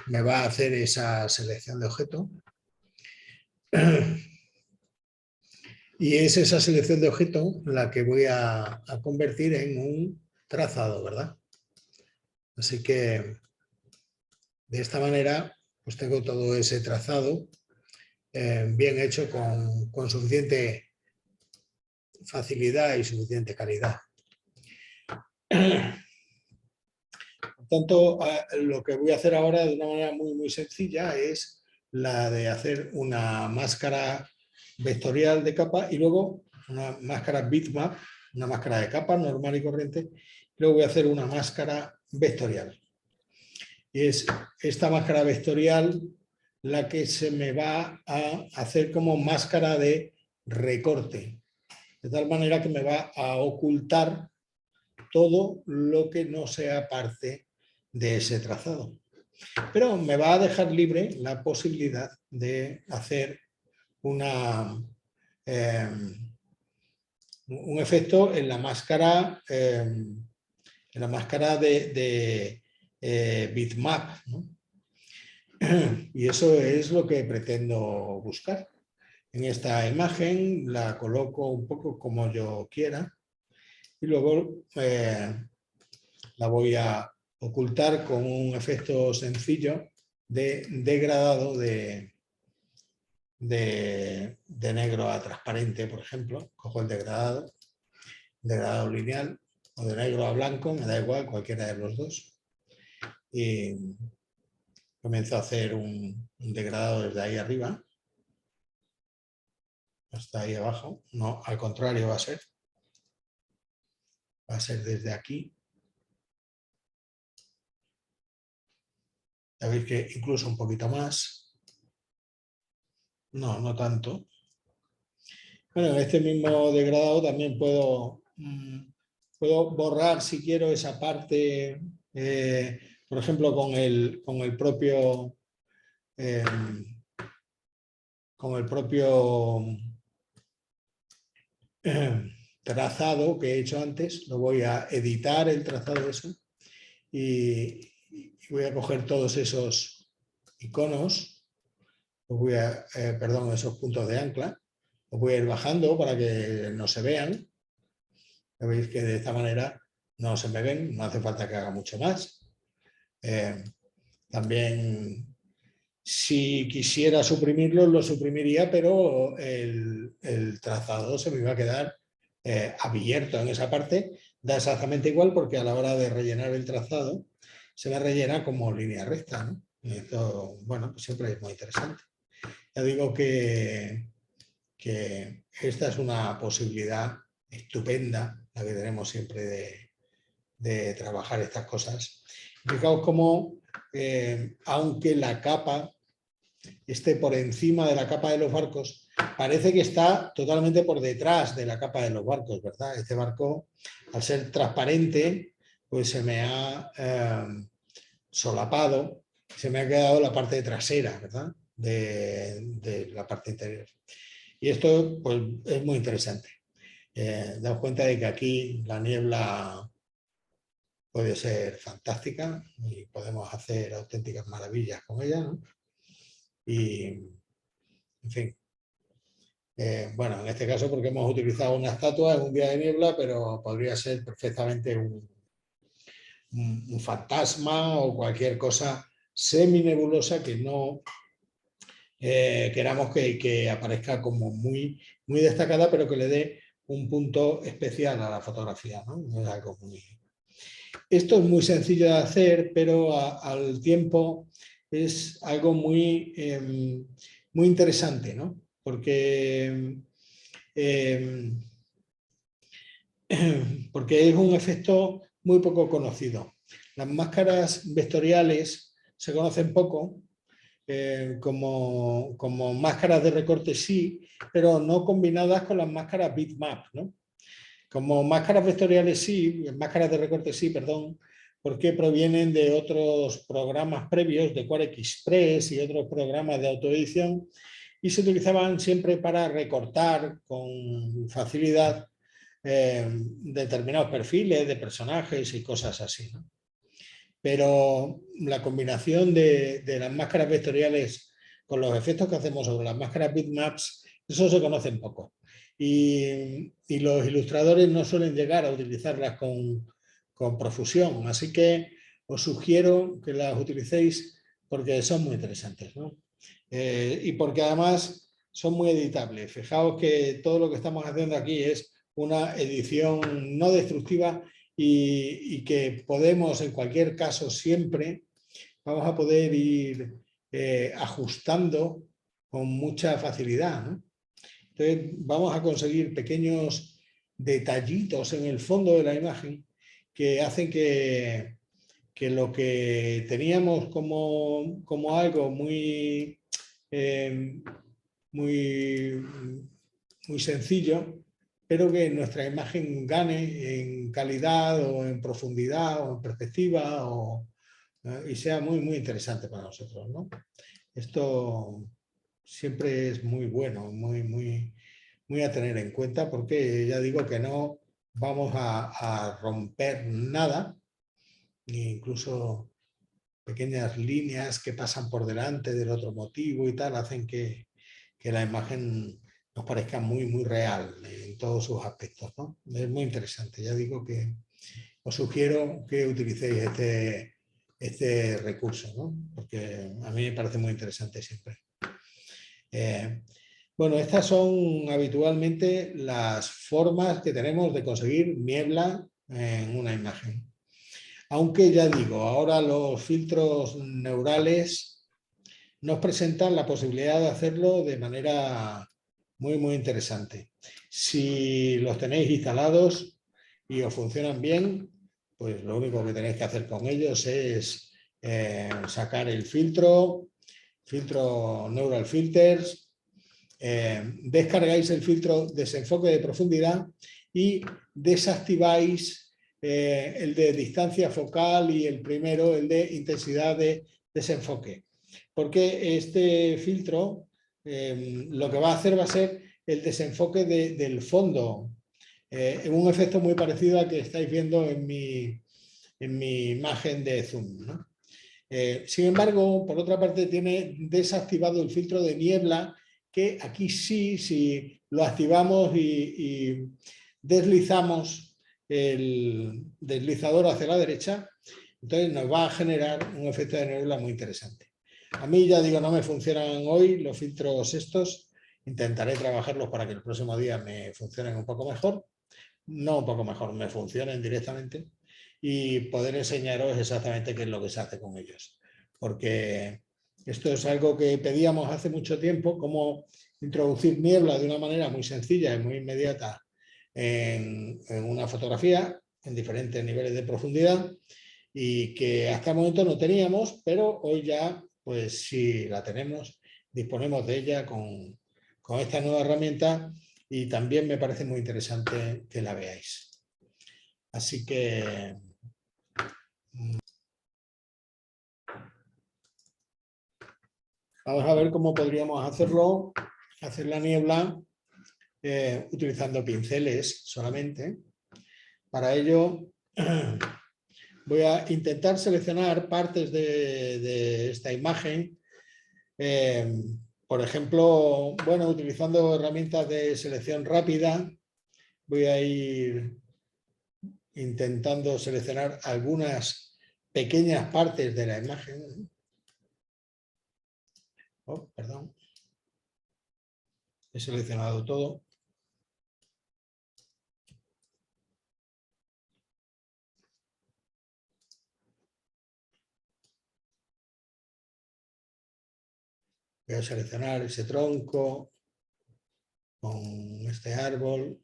Speaker 1: me va a hacer esa selección de objeto y es esa selección de objeto la que voy a convertir en un trazado, ¿verdad? Así que de esta manera pues tengo todo ese trazado bien hecho con suficiente facilidad y suficiente calidad. Por tanto, lo que voy a hacer ahora de una manera muy sencilla es la de hacer una máscara vectorial de capa y luego una máscara bitmap, una máscara de capa normal y corriente. Luego voy a hacer una máscara vectorial. Y es esta máscara vectorial la que se me va a hacer como máscara de recorte, de tal manera que me va a ocultar todo lo que no sea parte de ese trazado. Pero me va a dejar libre la posibilidad de hacer un efecto en la máscara, de bitmap, ¿no? Y eso es lo que pretendo buscar. En esta imagen la coloco un poco como yo quiera y luego la voy a ocultar con un efecto sencillo de degradado de negro a transparente, por ejemplo. Cojo el degradado lineal o de negro a blanco, me da igual, cualquiera de los dos. Y Comienzo a hacer un degradado desde ahí arriba hasta ahí abajo. No, al contrario va a ser desde aquí. Ya veis que incluso un poquito más. No tanto. Bueno, en este mismo degradado también puedo borrar si quiero esa parte, por ejemplo, con el propio trazado que he hecho antes. Lo voy a editar el trazado de eso y voy a coger todos esos iconos, esos puntos de ancla, los voy a ir bajando para que no se vean. Ya veis que de esta manera no se me ven, no hace falta que haga mucho más. También, si quisiera suprimirlos, lo suprimiría, pero el trazado se me iba a quedar abierto en esa parte. Da exactamente igual porque a la hora de rellenar el trazado se me rellena como línea recta, ¿no? Y esto, bueno, pues siempre es muy interesante. Ya digo que esta es una posibilidad estupenda, la que tenemos siempre de trabajar estas cosas. Fijaos cómo, aunque la capa esté por encima de la capa de los barcos, parece que está totalmente por detrás de la capa de los barcos, ¿verdad? Este barco, al ser transparente, pues se me ha solapado, se me ha quedado la parte trasera, ¿verdad? De la parte interior. Y esto, pues, es muy interesante. Daos cuenta de que aquí la niebla puede ser fantástica y podemos hacer auténticas maravillas con ella, ¿no? Y, en fin. Bueno, en este caso porque hemos utilizado una estatua en un día de niebla, pero podría ser perfectamente un fantasma o cualquier cosa seminebulosa que no queramos que aparezca como muy destacada, pero que le dé un punto especial a la fotografía, ¿no? Es algo Esto es muy sencillo de hacer, pero al tiempo es algo muy interesante, ¿no? Porque es un efecto muy poco conocido. Las máscaras vectoriales se conocen poco, como máscaras de recorte sí, pero no combinadas con las máscaras bitmap, ¿no? Como máscaras vectoriales sí, máscaras de recorte sí, perdón, porque provienen de otros programas previos, de Core Express y otros programas de autoedición, y se utilizaban siempre para recortar con facilidad determinados perfiles de personajes y cosas así, ¿no? Pero la combinación de las máscaras vectoriales con los efectos que hacemos sobre las máscaras bitmaps, eso se conoce un poco. Y los ilustradores no suelen llegar a utilizarlas con profusión, así que os sugiero que las utilicéis porque son muy interesantes, ¿no? Y porque además son muy editables. Fijaos que todo lo que estamos haciendo aquí es una edición no destructiva y que podemos, en cualquier caso, siempre vamos a poder ir ajustando con mucha facilidad, ¿no? Entonces vamos a conseguir pequeños detallitos en el fondo de la imagen que hacen que lo que teníamos como algo muy sencillo, pero que nuestra imagen gane en calidad o en profundidad o en perspectiva y sea muy interesante para nosotros, ¿no? Esto siempre es muy bueno, muy a tener en cuenta, porque ya digo que no vamos a romper nada, ni incluso pequeñas líneas que pasan por delante del otro motivo y tal, hacen que la imagen nos parezca muy real en todos sus aspectos, ¿no? Es muy interesante. Ya digo que os sugiero que utilicéis este recurso, ¿no? Porque a mí me parece muy interesante siempre. Bueno, estas son habitualmente las formas que tenemos de conseguir niebla en una imagen. Aunque ya digo, ahora los filtros neurales nos presentan la posibilidad de hacerlo de manera muy, muy interesante. Si los tenéis instalados y os funcionan bien, pues lo único que tenéis que hacer con ellos es sacar el filtro Neural Filters, descargáis el filtro desenfoque de profundidad y desactiváis el de distancia focal y el primero, el de intensidad de desenfoque. Porque este filtro lo que va a hacer va a ser el desenfoque del fondo, en un efecto muy parecido al que estáis viendo en mi imagen de zoom, ¿no? Sin embargo, por otra parte, tiene desactivado el filtro de niebla, que aquí sí, si lo activamos y deslizamos el deslizador hacia la derecha, entonces nos va a generar un efecto de niebla muy interesante. A mí, ya digo, no me funcionan hoy los filtros estos. Intentaré trabajarlos para que el próximo día me funcionen un poco mejor. No un poco mejor, me funcionen directamente y poder enseñaros exactamente qué es lo que se hace con ellos. Porque esto es algo que pedíamos hace mucho tiempo, cómo introducir niebla de una manera muy sencilla y muy inmediata en una fotografía en diferentes niveles de profundidad, y que hasta el momento no teníamos, pero hoy ya, pues sí la tenemos, disponemos de ella con esta nueva herramienta, y también me parece muy interesante que la veáis. Así que vamos a ver cómo podríamos hacerlo, hacer la niebla utilizando pinceles solamente. Para ello voy a intentar seleccionar partes de esta imagen. Por ejemplo, bueno, utilizando herramientas de selección rápida, voy a ir intentando seleccionar algunas pequeñas partes de la imagen. Oh, perdón. He seleccionado todo. Voy a seleccionar ese tronco con este árbol.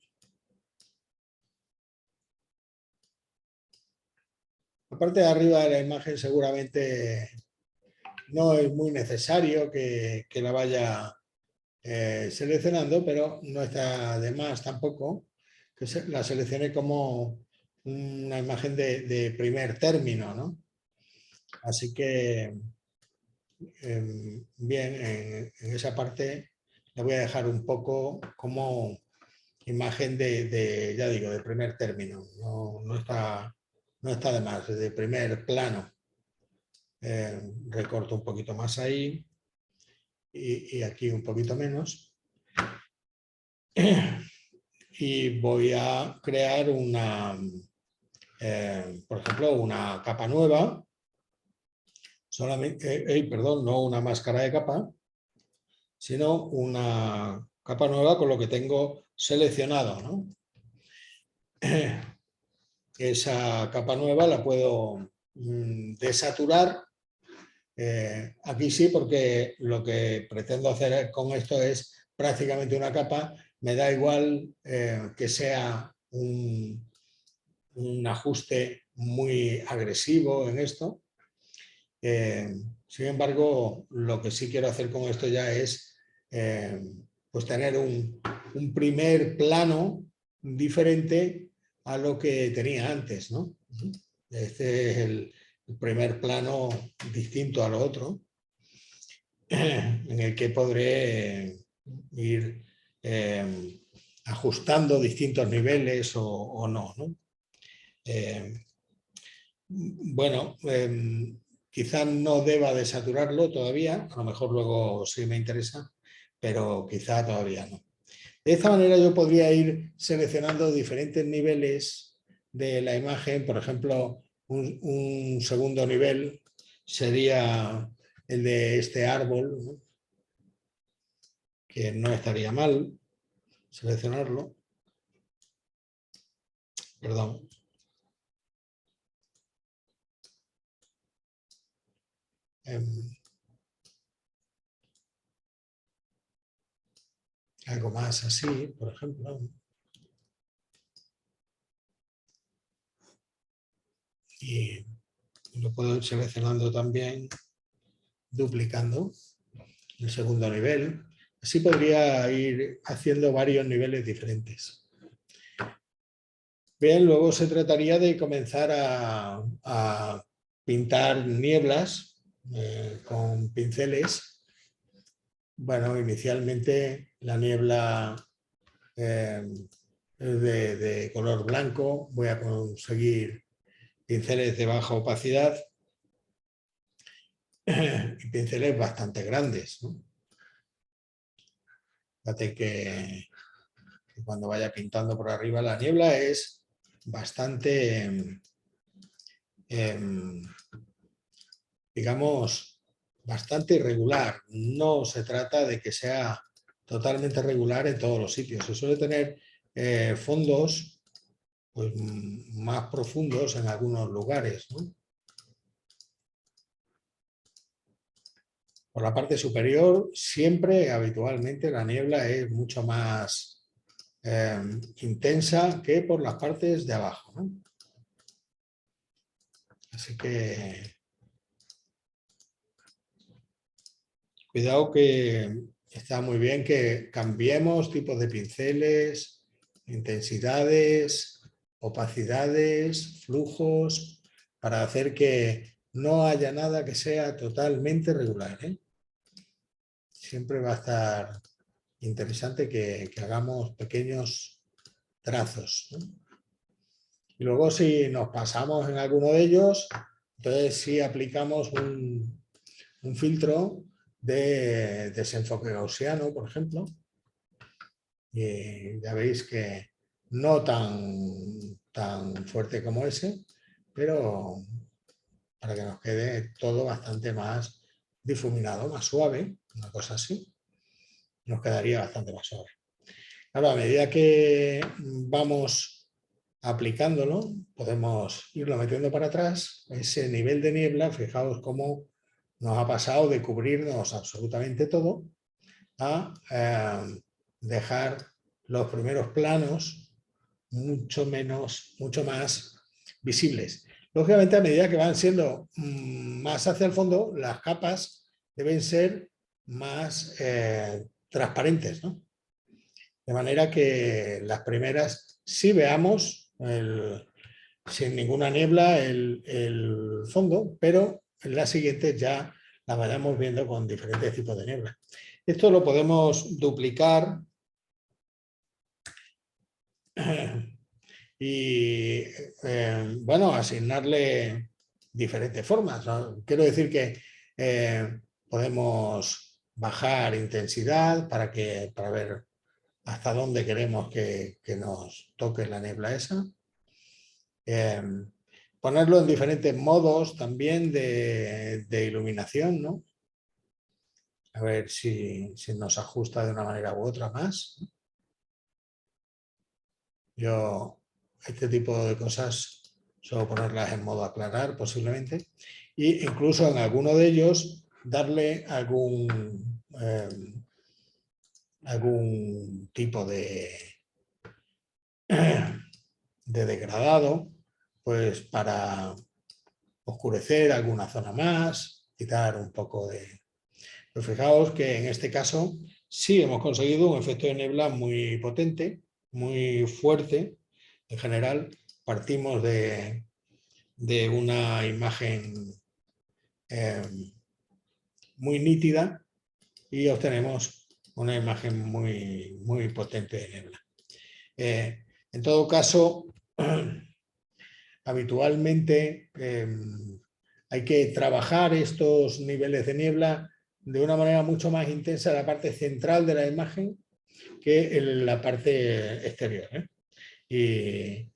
Speaker 1: La parte de arriba de la imagen seguramente no es muy necesario que la vaya seleccionando, pero no está de más tampoco que la seleccione como una imagen de primer término, ¿no? Así que, bien, en esa parte la voy a dejar un poco como imagen ya digo, de primer término. No está de más, de primer plano. Recorto un poquito más ahí y aquí un poquito menos. Y voy a crear por ejemplo, una capa nueva. Perdón, no una máscara de capa, sino una capa nueva con lo que tengo seleccionado, ¿no? Esa capa nueva la puedo desaturar. Aquí sí, porque lo que pretendo hacer con esto es prácticamente una capa. Me da igual que sea un ajuste muy agresivo en esto. Sin embargo, lo que sí quiero hacer con esto ya es pues tener un primer plano diferente a lo que tenía antes, ¿no? Este es el primer plano distinto a lo otro, en el que podré ir ajustando distintos niveles o no, ¿no? Bueno, quizás no deba de saturarlo todavía, a lo mejor luego sí me interesa, pero quizá todavía no. De esta manera yo podría ir seleccionando diferentes niveles de la imagen. Por ejemplo, un segundo nivel sería el de este árbol, ¿no? Que no estaría mal seleccionarlo. Perdón. algo más así, por ejemplo. Y lo puedo ir seleccionando también, duplicando el segundo nivel. Así podría ir haciendo varios niveles diferentes. Bien, luego se trataría de comenzar a pintar nieblas con pinceles. Bueno, inicialmente la niebla es de color blanco. Voy a conseguir pinceles de baja opacidad y pinceles bastante grandes, ¿no? Fíjate que cuando vaya pintando por arriba la niebla es bastante, digamos, bastante irregular. No se trata de que sea totalmente regular en todos los sitios. Se suele tener fondos pues, más profundos en algunos lugares, ¿no? Por la parte superior, siempre, habitualmente, la niebla es mucho más intensa que por las partes de abajo, ¿no? Así que cuidado, que está muy bien que cambiemos tipos de pinceles, intensidades, opacidades, flujos, para hacer que no haya nada que sea totalmente regular, ¿eh? Siempre va a estar interesante que hagamos pequeños trazos, ¿no? Y luego, si nos pasamos en alguno de ellos, entonces sí aplicamos un filtro de desenfoque gaussiano, por ejemplo. Y ya veis que no tan fuerte como ese, pero para que nos quede todo bastante más difuminado, más suave, una cosa así, nos quedaría bastante más suave. Ahora, a medida que vamos aplicándolo, podemos irlo metiendo para atrás. Ese nivel de niebla, fijaos cómo nos ha pasado de cubrirnos absolutamente todo a dejar los primeros planos mucho más visibles. Lógicamente, a medida que van siendo más hacia el fondo, las capas deben ser más transparentes, ¿no? De manera que las primeras sí veamos sin ninguna niebla el fondo, pero en las siguientes ya las vayamos viendo con diferentes tipos de niebla. Esto lo podemos duplicar y, bueno, asignarle diferentes formas, ¿no? Quiero decir que podemos bajar intensidad para ver hasta dónde queremos que nos toque la niebla esa. Ponerlo en diferentes modos también de iluminación, ¿no? A ver si nos ajusta de una manera u otra más. Yo este tipo de cosas suelo ponerlas en modo aclarar posiblemente, e incluso en alguno de ellos darle algún tipo de degradado, pues para oscurecer alguna zona más, quitar un poco de... Pero fijaos que en este caso sí hemos conseguido un efecto de niebla muy potente, muy fuerte. En general, partimos de una imagen muy nítida y obtenemos una imagen muy potente de niebla. En todo caso, habitualmente hay que trabajar estos niveles de niebla de una manera mucho más intensa en la parte central de la imagen que en la parte exterior, ¿eh? Y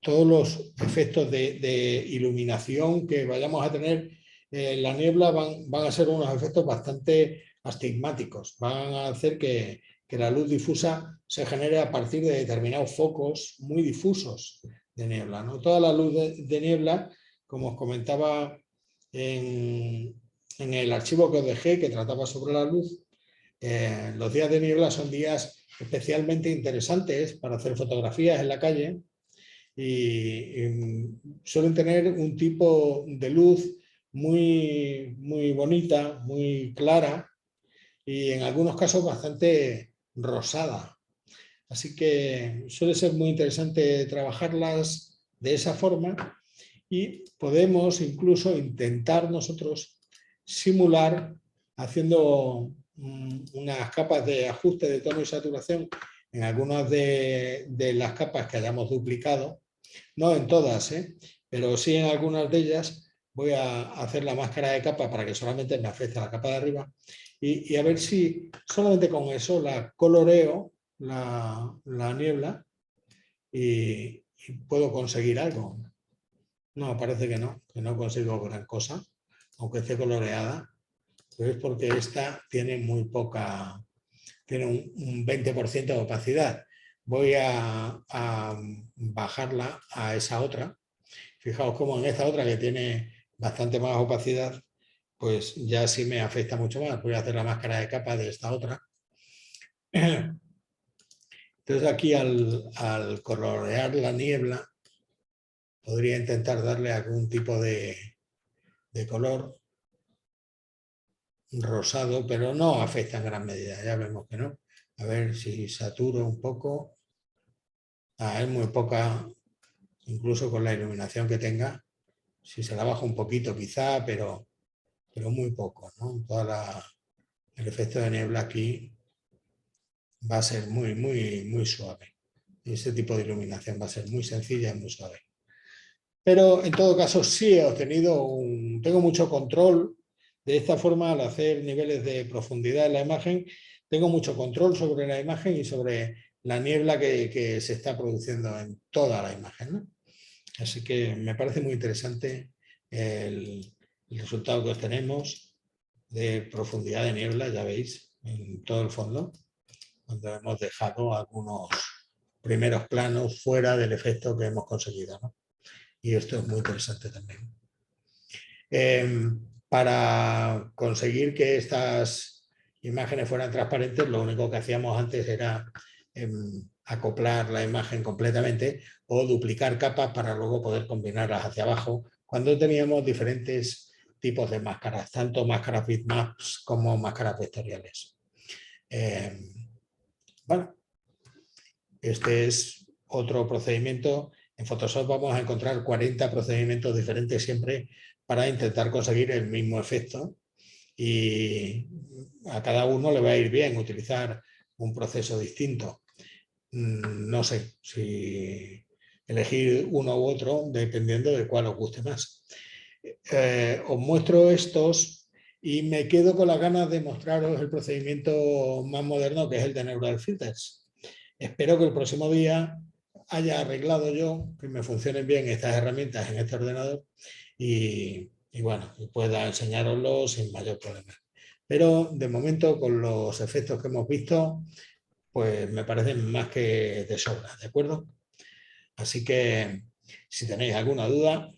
Speaker 1: todos los efectos de iluminación que vayamos a tener en la niebla van a ser unos efectos bastante astigmáticos, van a hacer que la luz difusa se genere a partir de determinados focos muy difusos de niebla, ¿no? Toda la luz de niebla, como os comentaba en el archivo que os dejé, que trataba sobre la luz, Los días de niebla son días especialmente interesantes para hacer fotografías en la calle y suelen tener un tipo de luz muy, muy bonita, muy clara y en algunos casos bastante rosada. Así que suele ser muy interesante trabajarlas de esa forma y podemos incluso intentar nosotros simular haciendo unas capas de ajuste de tono y saturación en algunas de las capas que hayamos duplicado, no en todas, pero sí en algunas de ellas. Voy a hacer la máscara de capa para que solamente me afecte a la capa de arriba y a ver si solamente con eso la coloreo la niebla y puedo conseguir algo. No, parece que no consigo gran cosa, aunque esté coloreada, pero es porque esta tiene muy poca, tiene un 20% de opacidad. Voy a bajarla a esa otra. Fijaos cómo en esta otra que tiene bastante más opacidad, pues ya sí me afecta mucho más. Voy a hacer la máscara de capa de esta otra. Entonces aquí al colorear la niebla, podría intentar darle algún tipo de color rosado, pero no afecta en gran medida, ya vemos que no. A ver si saturo un poco. Es muy poca, incluso con la iluminación que tenga. Si se la bajo un poquito quizá, pero muy poco, ¿no? El efecto de niebla aquí va a ser muy, muy, muy suave. Ese tipo de iluminación va a ser muy sencilla y muy suave. Pero en todo caso sí he obtenido tengo mucho control. De esta forma, al hacer niveles de profundidad en la imagen, tengo mucho control sobre la imagen y sobre la niebla que se está produciendo en toda la imagen, ¿no? Así que me parece muy interesante el resultado que obtenemos de profundidad de niebla, ya veis, en todo el fondo, cuando hemos dejado algunos primeros planos fuera del efecto que hemos conseguido, ¿no? Y esto es muy interesante también. Para conseguir que estas imágenes fueran transparentes, lo único que hacíamos antes era acoplar la imagen completamente o duplicar capas para luego poder combinarlas hacia abajo cuando teníamos diferentes tipos de máscaras, tanto máscaras bitmaps como máscaras vectoriales. Bueno, este es otro procedimiento. En Photoshop vamos a encontrar 40 procedimientos diferentes siempre para intentar conseguir el mismo efecto y a cada uno le va a ir bien utilizar un proceso distinto. No sé si elegir uno u otro dependiendo de cuál os guste más. Os muestro estos y me quedo con las ganas de mostraros el procedimiento más moderno, que es el de Neural Filters. Espero que el próximo día haya arreglado yo, que me funcionen bien estas herramientas en este ordenador y bueno, pueda enseñároslo sin mayor problema. Pero de momento, con los efectos que hemos visto, pues me parecen más que de sobra, ¿de acuerdo? Así que si tenéis alguna duda,